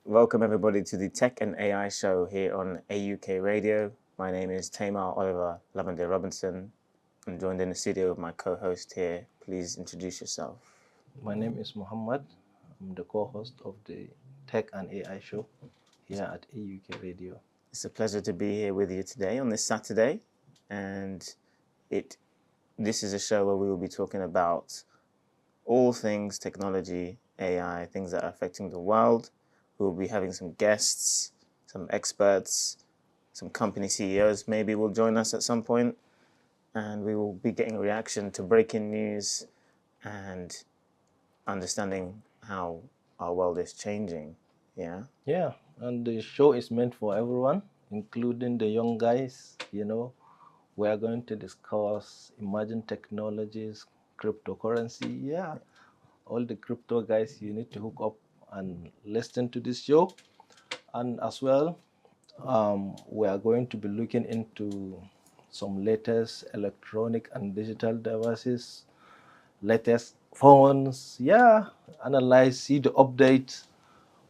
Welcome everybody to the Tech and AI show here on AUK Radio. My name is Tamar Oliver Lavender Robinson. I'm joined in the studio with my co-host here. Please introduce yourself. My name is Muhammad. I'm the co-host of the Tech and AI show here at AUK Radio. It's a pleasure to be here with you today on this Saturday, and this is a show where we will be talking about all things technology, AI, things that are affecting the world. We'll be having some guests, some experts, some company CEOs maybe will join us at some point, and we will be getting a reaction to breaking news and understanding how our world is changing. Yeah. Yeah, and the show is meant for everyone, including the young guys. We are going to discuss emerging technologies, cryptocurrency. Yeah, all the crypto guys, you need to hook up and listen to this show. And as well, we are going to be looking into some latest electronic and digital devices, latest phones. Yeah, analyze, see the updates.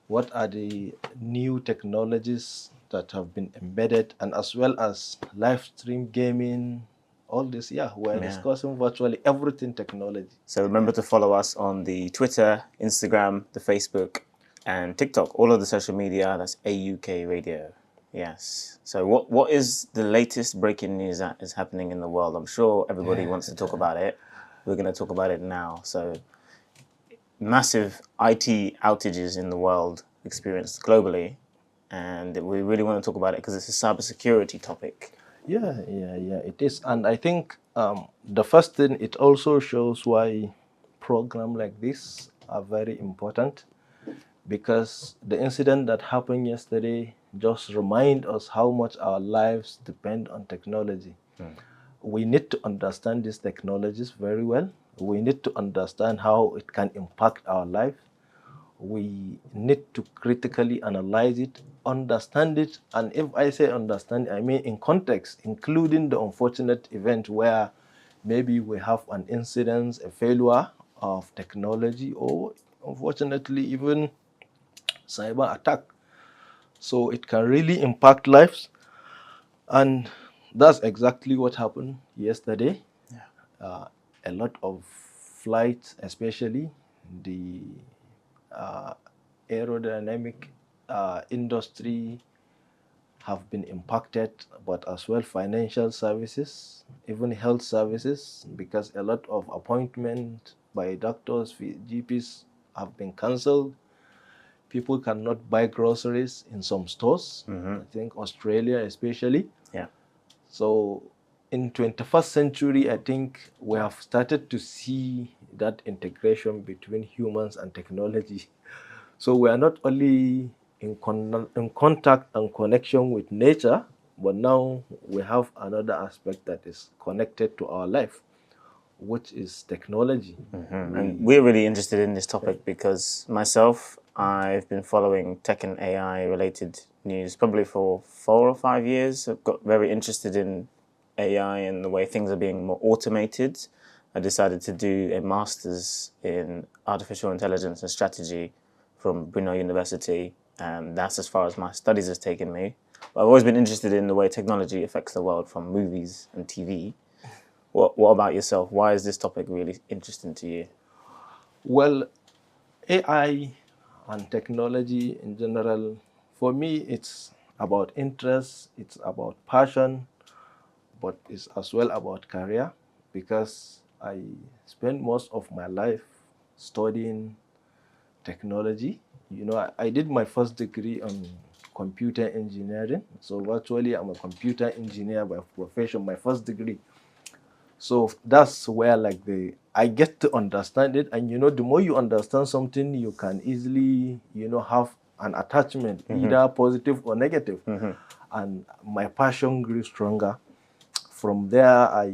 What are the new technologies that have been embedded, and as well as live stream gaming, all this. Yeah, we're discussing virtually everything technology. So remember to follow us on the Twitter, Instagram, the Facebook, and TikTok, all of the social media. That's AUK Radio. Yes. So what is the latest breaking news that is happening in the world? I'm sure everybody wants to talk about it. We're going to talk about it now. So massive IT outages in the world experienced globally, and we really want to talk about it because it's a cybersecurity topic. Yeah, it is. And I think the first thing, it also shows why programs like this are very important, because the incident that happened yesterday just remind us how much our lives depend on technology. We need to understand these technologies very well. We need to understand how it can impact our life. We need to critically analyze it, understand it, and if I say understand, I mean in context, including the unfortunate event where maybe we have an incident, a failure of technology, or unfortunately even cyber attack. So it can really impact lives, and that's exactly what happened yesterday. A lot of flights, especially the aerodynamic industry, have been impacted, but as well financial services, even health services, because a lot of appointments by doctors, GPs have been cancelled. People cannot buy groceries in some stores. I think Australia especially. Yeah. So in 21st century, I think we have started to see that integration between humans and technology. So we are not only in contact and connection with nature, but now we have another aspect that is connected to our life, which is technology. And we're really interested in this topic because myself, I've been following tech and AI related news probably for 4 or 5 years. I've got very interested in AI and the way things are being more automated. I decided to do a master's in artificial intelligence and strategy from Brunel University, and that's as far as my studies has taken me. But I've always been interested in the way technology affects the world from movies and TV. What about yourself? Why is this topic really interesting to you? Well, AI and technology in general, for me, it's about interest, it's about passion, but it's as well about career, because I spent most of my life studying technology. I did my first degree on computer engineering. So virtually, I'm a computer engineer by profession, my first degree. So that's where I get to understand it. And the more you understand something, you can easily, have an attachment, either positive or negative. And my passion grew stronger. From there, I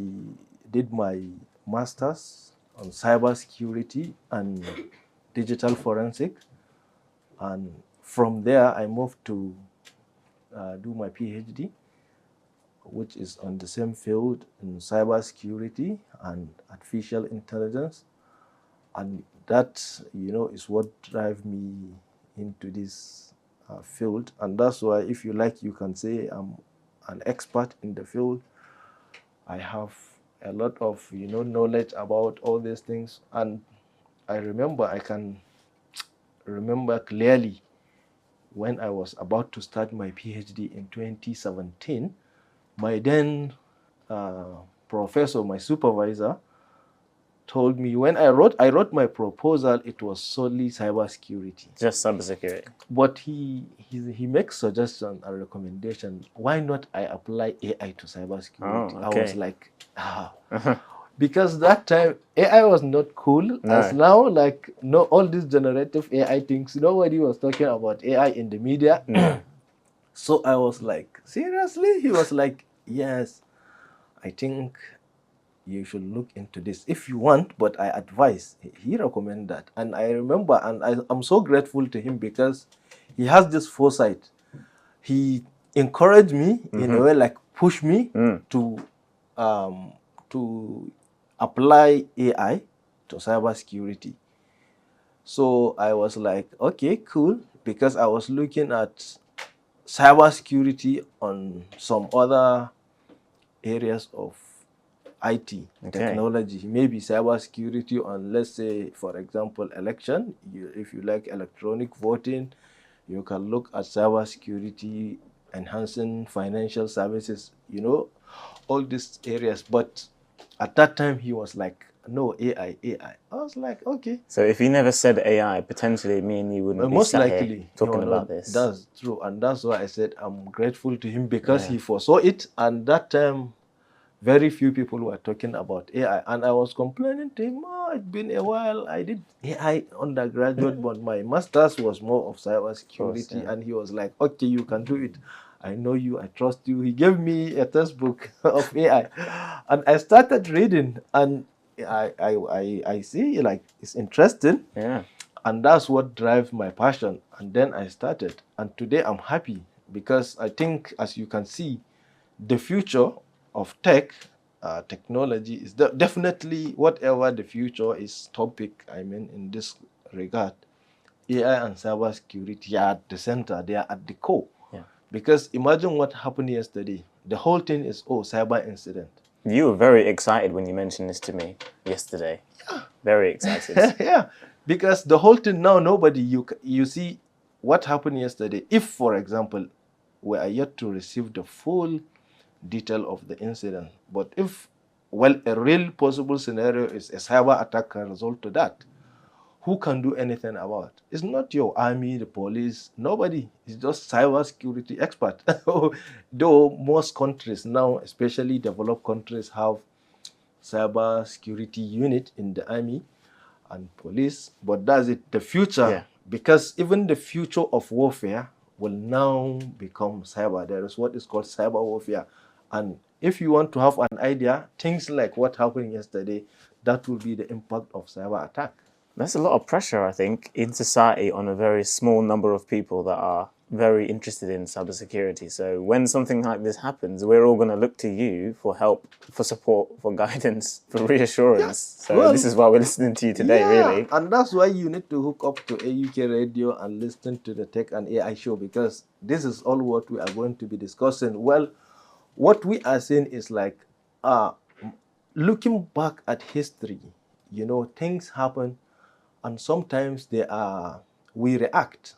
did my master's on cybersecurity and digital forensic. And from there, I moved to do my PhD which is on the same field in cybersecurity and artificial intelligence. And that, is what drive me into this field. And that's why, if you like, you can say I'm an expert in the field. I have a lot of, knowledge about all these things. And I can remember clearly when I was about to start my PhD in 2017, my then professor, my supervisor, told me when I wrote my proposal, it was solely cybersecurity. Just cybersecurity. But he makes suggestion and recommendation. Why not I apply AI to cybersecurity? Oh, okay. I was like, because that time AI was not cool as now. Like, no, all these generative AI things. Nobody was talking about AI in the media. So I was like, seriously? He was like, yes, I think you should look into this if you want, but I advise. He recommended that. And I remember, and I'm so grateful to him because he has this foresight. He encouraged me in a way, like push me to apply AI to cybersecurity. So I was like, okay, cool, because I was looking at cybersecurity on some other areas of IT technology, maybe cybersecurity on, let's say, for example, election. If you like electronic voting, you can look at cybersecurity, enhancing financial services, all these areas. But at that time, he was like, no, AI. I was like, okay. So if he never said AI, potentially me and you wouldn't be most sat likely here talking about this. That's true. And that's why I said I'm grateful to him, because he foresaw it. And that time, very few people were talking about AI. And I was complaining to him, it's been a while. I did AI undergraduate, but my master's was more of cybersecurity. And he was like, okay, you can do it. I know you, I trust you. He gave me a textbook of AI. And I started reading, and I see, like, it's interesting. Yeah. And that's what drives my passion. And then I started. And today I'm happy, because I think, as you can see, the future of technology is definitely, whatever the future is topic, in this regard, AI and cybersecurity are at the center, they are at the core. Yeah. Because imagine what happened yesterday. The whole thing is, cyber incident. You were very excited when you mentioned this to me yesterday. Yeah. Very excited. Yeah, because the whole thing now, nobody, you see what happened yesterday. If, for example, we are yet to receive the full detail of the incident, but if, a real possible scenario is a cyber attack can result to that, who can do anything about it? It's not your army, the police, nobody. It's just cyber security expert. Though most countries now, especially developed countries, have cyber security unit in the army and police, but that's it. The future, because even the future of warfare will now become cyber. There is what is called cyber warfare. And if you want to have an idea, things like what happened yesterday, that will be the impact of cyber attack. That's a lot of pressure, I think, in society on a very small number of people that are very interested in cybersecurity. So when something like this happens, we're all going to look to you for help, for support, for guidance, for reassurance. So this is why we're listening to you today, really. And that's why you need to hook up to AUK Radio and listen to the Tech and AI show, because this is all what we are going to be discussing. Well, what we are saying is like, looking back at history, things happen, and sometimes we react.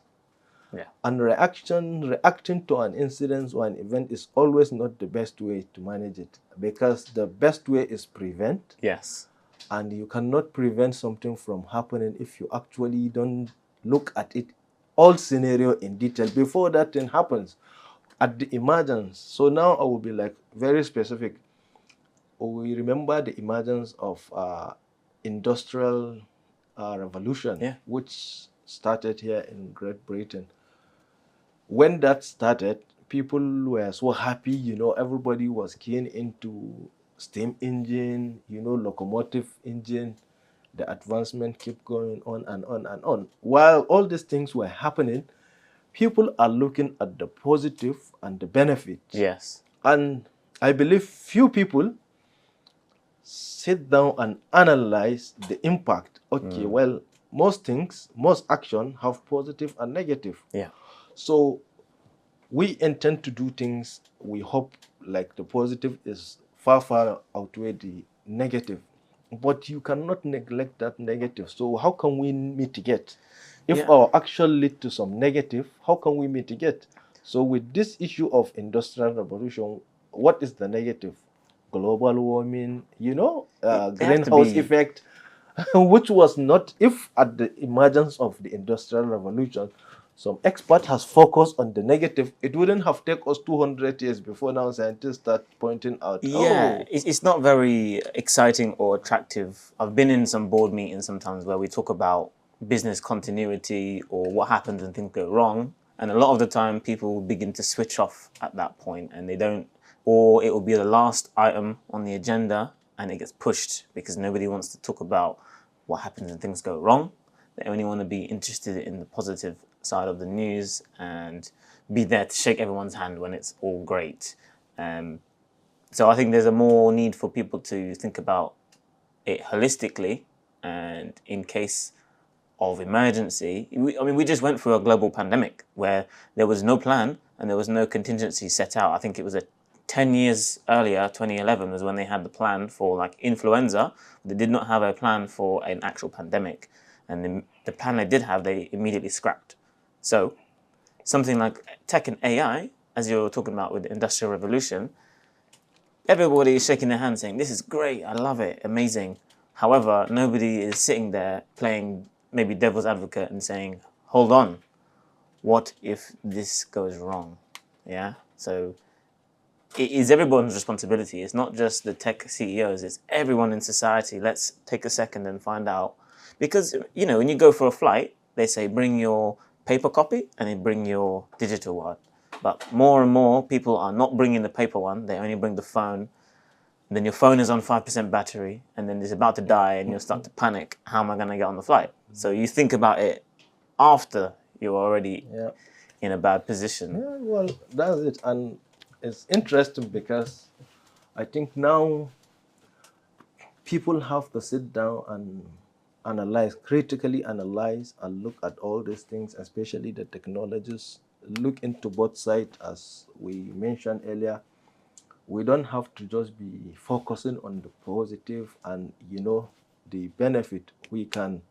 Yeah. And reacting to an incident or an event is always not the best way to manage it, because the best way is prevent. Yes. And you cannot prevent something from happening if you actually don't look at it, all scenario in detail, before that thing happens, at the emergence. So now I will be like very specific. We remember the emergence of industrial revolution, which started here in Great Britain. When that started, people were so happy, everybody was keen into steam engine, locomotive engine. The advancement kept going on and on and on. While all these things were happening, people are looking at the positive and the benefit. Yes. And I believe few people sit down and analyze the impact. Okay, well, most things, most action have positive and negative. Yeah. So we intend to do things, we hope like the positive is far, far outweigh the negative. But you cannot neglect that negative. So how can we mitigate? If Yeah. our action lead to some negative, how can we mitigate? So with this issue of industrial revolution, what is the negative? Global warming, They have to greenhouse be. effect, which was not, if at the emergence of the industrial revolution, some expert has focused on the negative, it wouldn't have taken us 200 years before now scientists start pointing out, Yeah, oh, it's not very exciting or attractive. I've been in some board meetings sometimes where we talk about business continuity or what happens when things go wrong. And a lot of the time, people begin to switch off at that point and they don't, or it will be the last item on the agenda and it gets pushed because nobody wants to talk about what happens when things go wrong. They only want to be interested in the positive side of the news and be there to shake everyone's hand when it's all great. Um, so I think there's a more need for people to think about it holistically, and in case of emergency, we just went through a global pandemic where there was no plan and there was no contingency set out. I think it was 10 years earlier, 2011, was when they had the plan for like influenza. They did not have a plan for an actual pandemic. And the plan they did have, they immediately scrapped. So something like tech and AI, as you're talking about with the Industrial Revolution, everybody is shaking their hands saying, this is great, I love it, amazing. However, nobody is sitting there playing maybe devil's advocate and saying, hold on, what if this goes wrong? Yeah? So it is everyone's responsibility. It's not just the tech CEOs, it's everyone in society. Let's take a second and find out. Because, when you go for a flight, they say bring your paper copy and then bring your digital one. But more and more people are not bringing the paper one, they only bring the phone. And then your phone is on 5% battery and then it's about to die and you'll start to panic. How am I going to get on the flight? So you think about it after you're already yeah. in a bad position. Yeah, well, that's it. And it's interesting because I think now people have to sit down and critically analyze and look at all these things, especially the technologies, look into both sides, as we mentioned earlier. We don't have to just be focusing on the positive and, the benefit we can,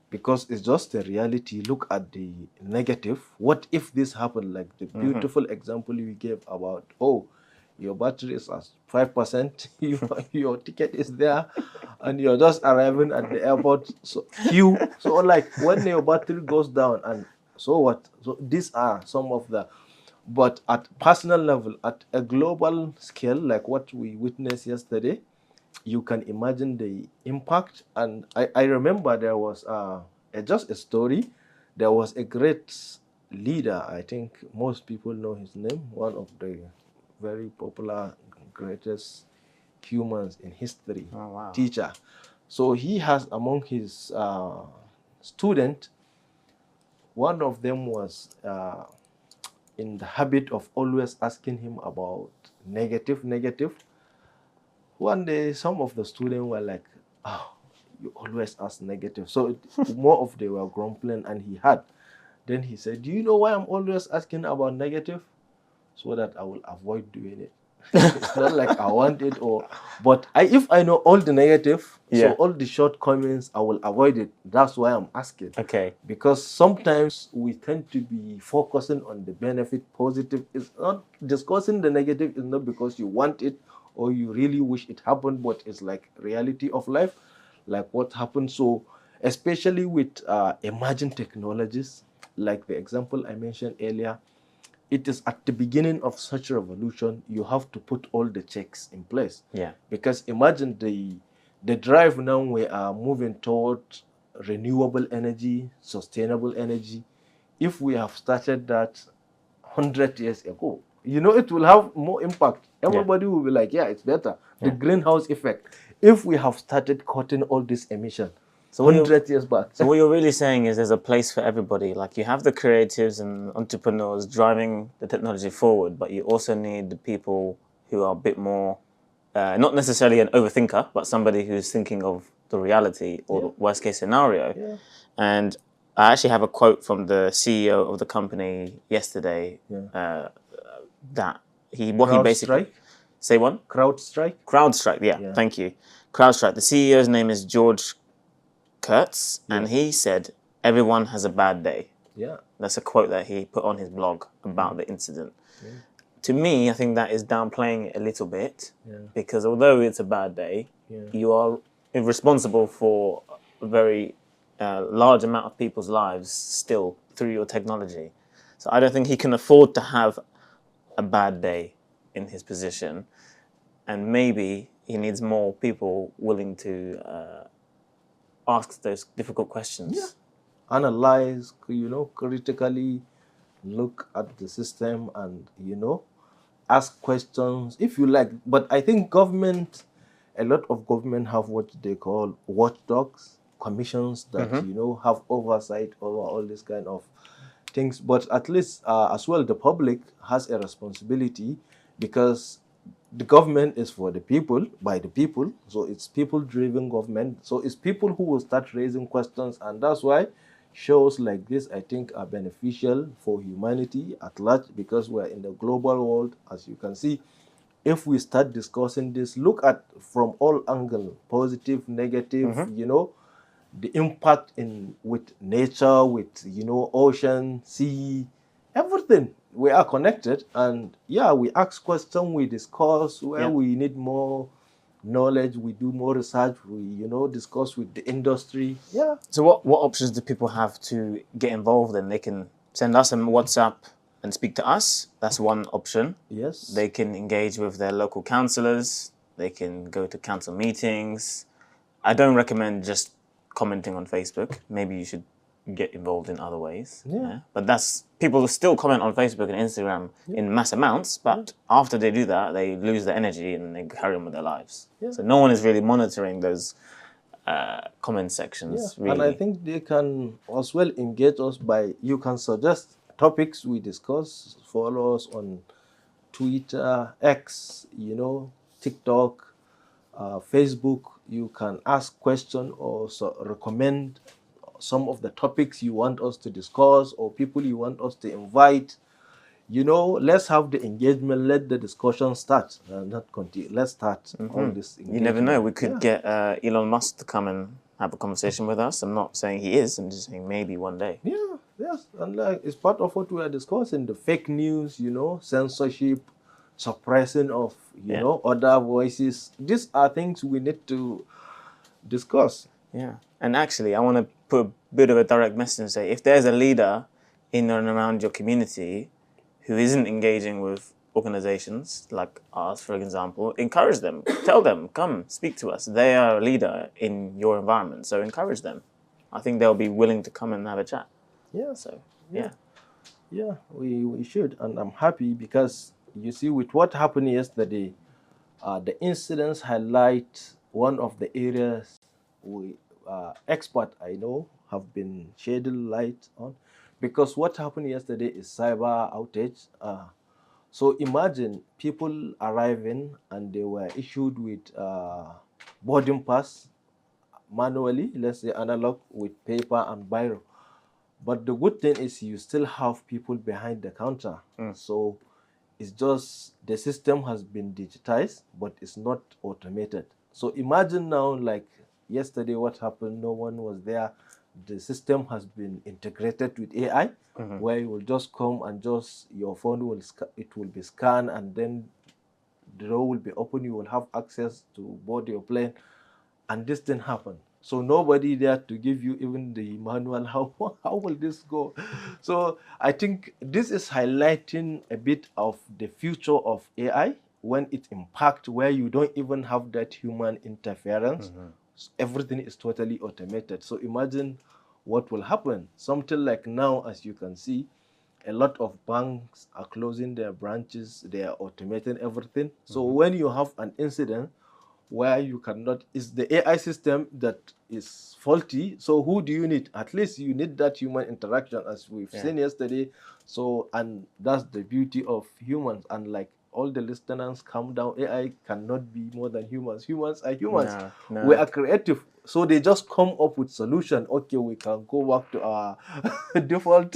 because it's just a reality. Look at the negative. What if this happened? Like the beautiful example you gave about, oh, your battery is at 5%, your ticket is there, and you're just arriving at the airport queue. So, like, when your battery goes down, and so what? So, these are some of the, but at personal level, at a global scale, like what we witnessed yesterday, you can imagine the impact. And I remember there was just a story. There was a great leader, I think most people know his name, one of the very popular, greatest humans in history, Oh, wow. teacher. So he has among his student, one of them was in the habit of always asking him about negative. One day, some of the students were like, oh, you always ask negative. So more of they were grumbling, and he had. Then he said, do you know why I'm always asking about negative? So that I will avoid doing it. It's not like I want it, but if I know all the negative, so all the shortcomings, I will avoid it. That's why I'm asking. Okay. Because sometimes we tend to be focusing on the benefit, positive. It's not discussing the negative, is not because you want it or you really wish it happened, but it's like reality of life, like what happened. So especially with emerging technologies, like the example I mentioned earlier, it is at the beginning of such a revolution, you have to put all the checks in place. Yeah. Because imagine the drive now, we are moving toward renewable energy, sustainable energy. If we have started that 100 years ago, it will have more impact. Everybody will be like, yeah, it's better. The greenhouse effect. If we have started cutting all this emission, So 100 years back. So what you're really saying is there's a place for everybody. Like you have the creatives and entrepreneurs driving the technology forward, but you also need the people who are a bit more, not necessarily an overthinker, but somebody who's thinking of the reality or the worst case scenario. Yeah. And I actually have a quote from the CEO of the company yesterday that what he basically... CrowdStrike? Say one? CrowdStrike? CrowdStrike, yeah, thank you. CrowdStrike. The CEO's name is George Kurtz, and he said, everyone has a bad day. Yeah. That's a quote that he put on his blog about the incident. To me, I think that is downplaying it a little bit, because although it's a bad day, you are responsible for a very large amount of people's lives still through your technology. So I don't think he can afford to have a bad day in his position, and maybe he needs more people willing to ask those difficult questions. Analyze, critically look at the system and, ask questions if you like. But I think a lot of government have what they call watchdogs, commissions that, have oversight over all this kind of things. But at least as well, the public has a responsibility, because the government is for the people, by the people. So it's people-driven government. So it's people who will start raising questions, and that's why shows like this, I think, are beneficial for humanity at large, because we're in the global world, as you can see. If we start discussing this, look at from all angles, positive, negative, the impact with nature, with ocean, sea, everything. We are connected, and we ask questions, we discuss where we need more knowledge, we do more research, we discuss with the industry. So what options do people have to get involved in? They can send us a WhatsApp and speak to us. That's one option. Yes. They can engage with their local councillors. They can go to council meetings. I don't recommend just commenting on Facebook. Maybe you should get involved in other ways. But people still comment on Facebook and Instagram in mass amounts, but after they do that, they lose their energy and they carry on with their lives. So no one is really monitoring those comment sections. Really. And I think they can as well engage us you can suggest topics we discuss, follow us on Twitter, X, TikTok, Facebook. You can ask questions or recommend some of the topics you want us to discuss, or people you want us to invite. Let's have the engagement, let the discussion start, not continue. Let's start all this engagement. You never know, we could get Elon Musk to come and have a conversation with us. I'm not saying he is, I'm just saying maybe one day. Yes, and it's part of what we are discussing, the fake news, censorship, suppressing of, other voices. These are things we need to discuss. And actually, I want to put a bit of a direct message and say, if there's a leader in and around your community who isn't engaging with organizations like ours, for example, encourage them. Tell them, come, speak to us. They are a leader in your environment, so encourage them. I think they'll be willing to come and have a chat. We should, and I'm happy because, you see, with what happened yesterday, the incidents highlight one of the areas experts I know have been shedding light on, because what happened yesterday is cyber outage. So imagine people arriving and they were issued with boarding pass manually, let's say analog, with paper and biro. But the good thing is you still have people behind the counter. So it's just the system has been digitized, but it's not automated. So imagine now, like yesterday, what happened, no one was there. The system has been integrated with AI, where you will just come and your phone will be scanned, and then the door will be open. You will have access to board your plane, and this didn't happen. So nobody there to give you even the manual. How will this go? So I think this is highlighting a bit of the future of AI when it impacts where you don't even have that human interference. Everything is totally automated. So imagine what will happen. Something like now, as you can see, a lot of banks are closing their branches. They are automating everything. So when you have an incident where you cannot, it's the AI system that is faulty. So who do you need? At least you need that human interaction, as we've seen yesterday. So, and that's the beauty of humans. And like all the listeners, calm down. AI cannot be more than humans. Humans are humans. No, We no. are creative. So they just come up with solution. Okay, we can go back to our default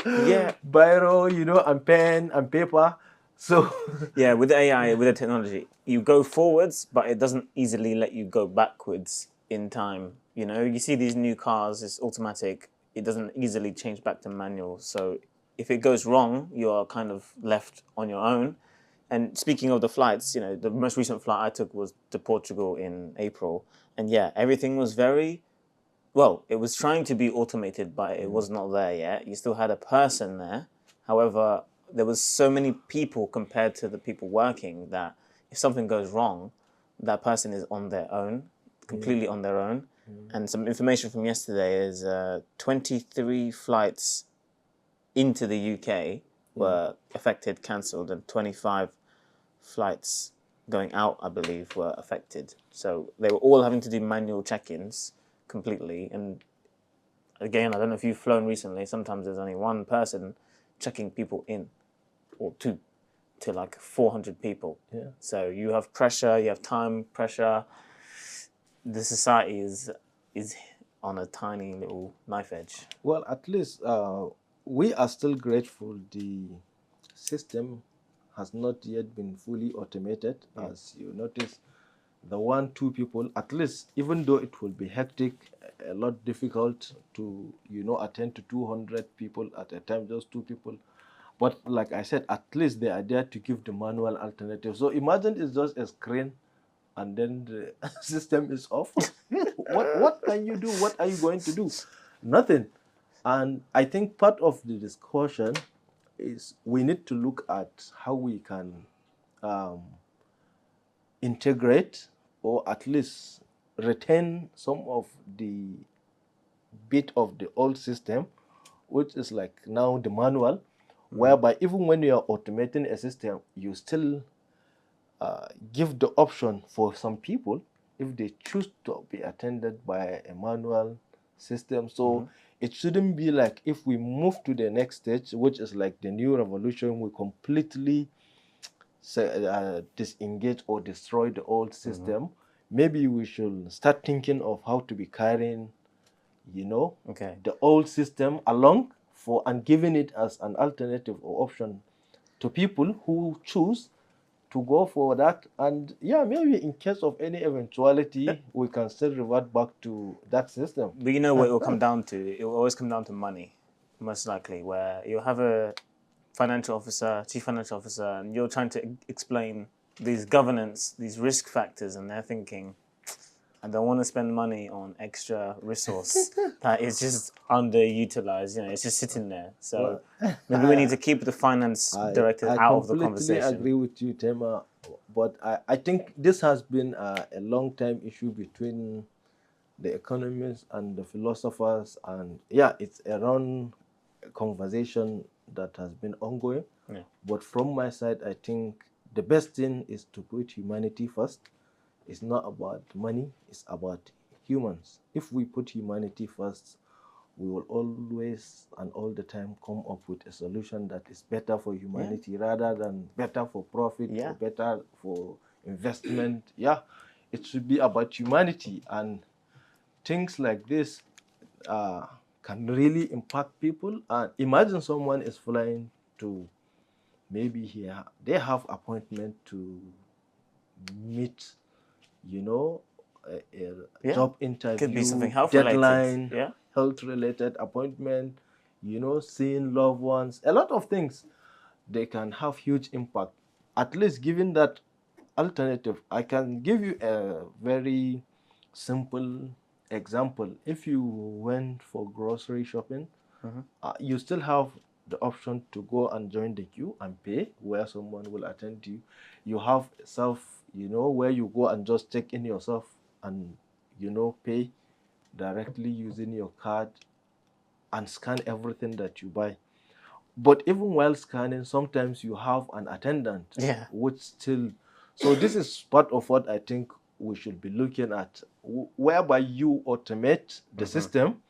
Yeah. biro, and pen and paper. So Yeah, with AI, with the technology, you go forwards, but it doesn't easily let you go backwards in time. You know, you see these new cars, it's automatic. It doesn't easily change back to manual. So if it goes wrong, you are kind of left on your own. And speaking of the flights, you know, the most recent flight I took was to Portugal in April. And yeah, everything was very, well, it was trying to be automated, but it was not there yet. You still had a person there. However, there was so many people compared to the people working that if something goes wrong, that person is on their own, completely on their own. And some information from yesterday is 23 flights into the UK were affected, cancelled, and 25 flights going out, I believe, were affected. So they were all having to do manual check-ins completely. And again, I don't know if you've flown recently, sometimes there's only one person checking people in, or two, to like 400 people. Yeah. So you have pressure, you have time pressure. The society is on a tiny little knife edge. Well, at least we are still grateful the system has not yet been fully automated. As you notice, the 1-2 people, at least, even though it will be hectic, a lot difficult to attend to 200 people at a time, just 2 people. But like I said, at least they are there to give the manual alternative. So imagine it's just a screen and then the system is off. What can you do? What are you going to do? Nothing. And I think part of the discussion is we need to look at how we can um, integrate or at least retain some of the bit of the old system, which is like now the manual, whereby even when you are automating a system, you still give the option for some people if they choose to be attended by a manual system. So it shouldn't be like if we move to the next stage, which is like the new revolution, we completely disengage or destroy the old system. Maybe we should start thinking of how to be carrying, the old system along for and giving it as an alternative or option to people who choose to go for that. And yeah, maybe in case of any eventuality, we can still revert back to that system. But you know what it will come down to? It will always come down to money, most likely, where you'll have a financial officer, chief financial officer, and you're trying to explain these governance, these risk factors, and they're thinking, I don't want to spend money on extra resource that is just underutilized. You know, it's just sitting there. So maybe we need to keep the finance director out of the conversation. I completely agree with you, Tema. But I think this has been a long time issue between the economists and the philosophers, and yeah, it's a long conversation that has been ongoing. Yeah. But from my side, I think the best thing is to put humanity first. It's not about money, it's about humans. If we put humanity first, we will always and all the time come up with a solution that is better for humanity rather than better for profit or better for investment. Yeah, it should be about humanity, and things like this can really impact people. And imagine someone is flying to maybe here, they have appointment to meet a job interview, could be something health deadline, related. health related appointment, seeing loved ones, a lot of things. They can have huge impact. At least given that alternative, I can give you a very simple example. If you went for grocery shopping, you still have the option to go and join the queue and pay, where someone will attend to you. You have where you go and just check in yourself and pay directly using your card and scan everything that you buy. But even while scanning, sometimes you have an attendant, which still. So this is part of what I think we should be looking at, whereby you automate the system,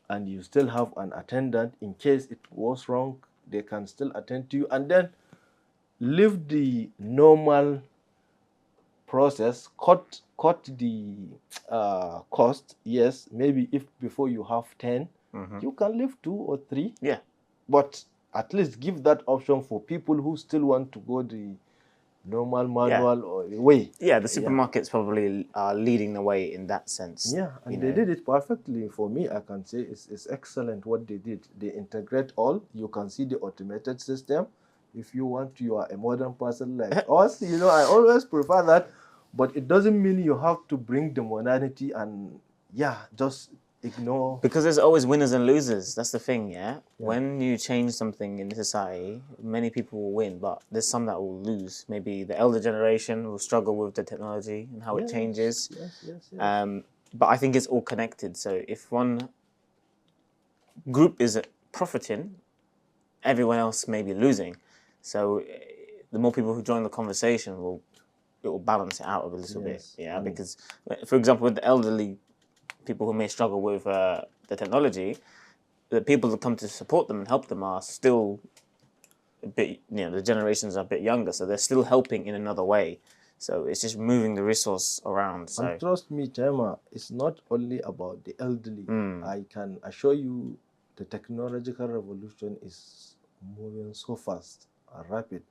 and you still have an attendant in case it was wrong. They can still attend to you, and then live the normal process, cut the cost. Yes, maybe if before you have 10, you can live 2 or 3. Yeah. But at least give that option for people who still want to go the normal manual or way. Yeah, the supermarkets probably are leading the way in that sense. Yeah, and they did it perfectly. For me, I can say it's excellent what they did. They integrate all. You can see the automated system. If you want, you are a modern person like us. You know, I always prefer that. But it doesn't mean you have to bring the modernity and, just ignore. Because there's always winners and losers. That's the thing, yeah? When you change something in society, many people will win, but there's some that will lose. Maybe the elder generation will struggle with the technology and how it changes. Yes. But I think it's all connected. So if one group is profiting, everyone else may be losing. So the more people who join the conversation, it will balance it out a little bit. Yeah, because, for example, with the elderly people who may struggle with the technology, the people that come to support them and help them are still a bit, the generations are a bit younger, so they're still helping in another way. So it's just moving the resource around. So. And trust me, Tamar, it's not only about the elderly. I can assure you the technological revolution is moving so fast and rapid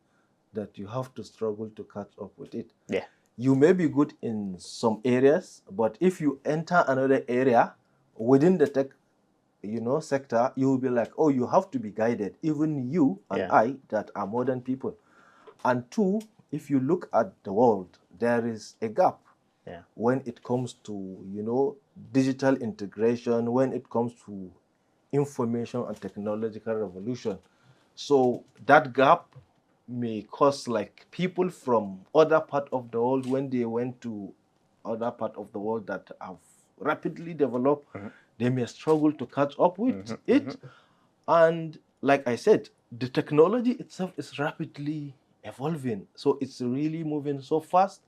that you have to struggle to catch up with it. Yeah. You may be good in some areas, but if you enter another area within the tech sector, you will be like, oh, you have to be guided. Even you and I that are modern people. And 2, if you look at the world, there is a gap when it comes to, digital integration, when it comes to information and technological revolution. So that gap may cause like people from other part of the world, when they went to other part of the world that have rapidly developed, they may struggle to catch up with it. And like I said, the technology itself is rapidly evolving. So it's really moving so fast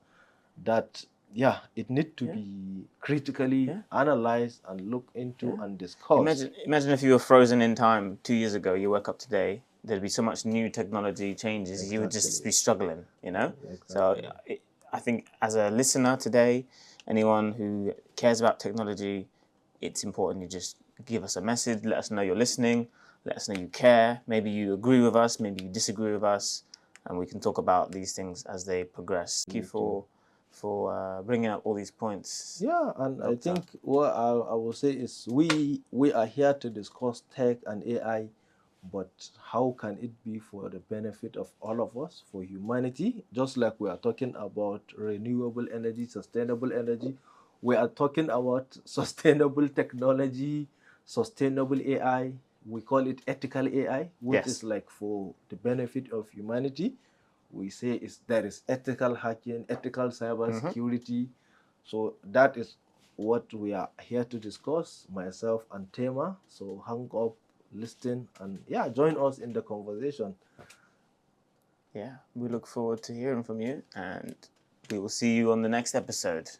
that, it needs to be critically analyzed and looked into and discussed. Imagine if you were frozen in time 2 years ago, you woke up today, there'd be so much new technology changes, you would just be struggling, So I think as a listener today, anyone who cares about technology, it's important you just give us a message, let us know you're listening, let us know you care, maybe you agree with us, maybe you disagree with us, and we can talk about these things as they progress. Thank you for bringing up all these points. Yeah, and Doctor. I think what I will say is we are here to discuss tech and AI, but how can it be for the benefit of all of us, for humanity? Just like we are talking about renewable energy, sustainable energy, we are talking about sustainable technology, sustainable AI. We call it ethical AI, which is like for the benefit of humanity. We say there is ethical hacking, ethical cyber security. So that is what we are here to discuss, myself and Tamar. So hang up, listen, and join us in the conversation. Yeah, we look forward to hearing from you, and we will see you on the next episode.